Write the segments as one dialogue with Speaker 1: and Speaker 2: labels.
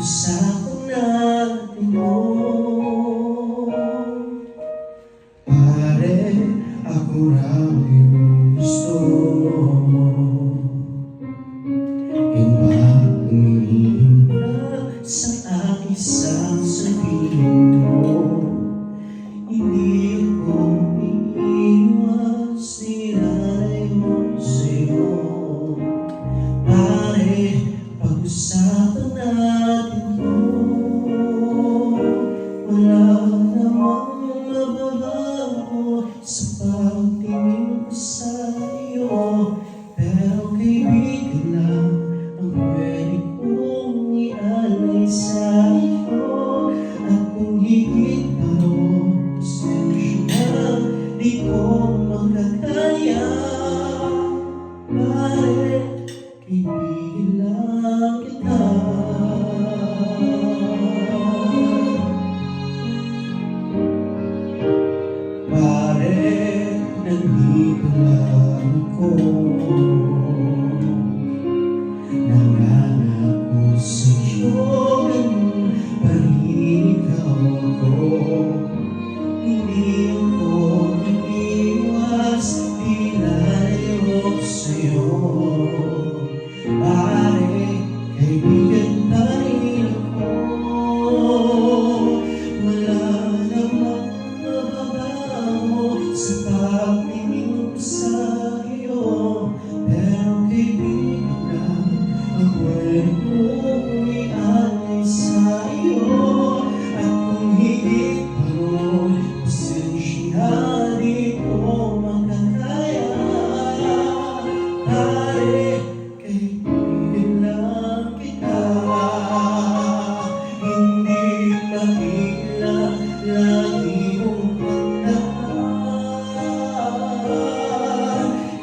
Speaker 1: Pag-usapan natin mo, pare, ako raw yung gusto mo. Iba umihing ka sa aking sasabihin mo. Hindi ako iiwas, nilalay mo sa'yo. Pare, pag-usapan natin mo, wala namang mababago sa pagtingin ko sa'yo. Pero kaibigan lang ang pwede kong ialay sa'yo. At kung higit pa ron, pasensya na, di ko makakaya. Pare, kaibigan lang kita. Pare, nandito lang ako, nangangako sa'yo, ganun pa rin ikaw ako. Hindi ako iiwas, di lalayo sa'yo. Pare, kaibigan pa rin ako, wala namang mababago sa pagtingin ko sa'yo. Pero kaibigan lang ang pwede kong ialay sa'yo. At kung higit pa ron, pasensya na, di ko makakaya. Pare, kaibigan lang kita. Hindi mahirap, lagi mong tandaan.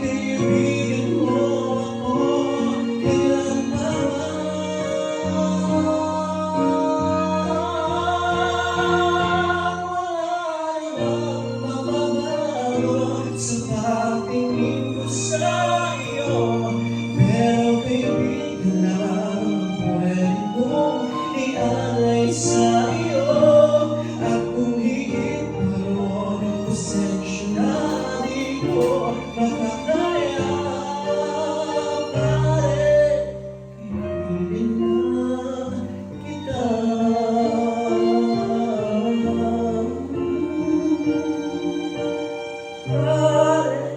Speaker 1: Kaibigan mo ako, kailan pa sa pagtingin ko sa'yo. Pero kaibigan lang ang pwede kong ialay sa'yo. At kung higit pa ron, pasensya na, di ko makakaya. Pare, kaibigan lang kita. Pare,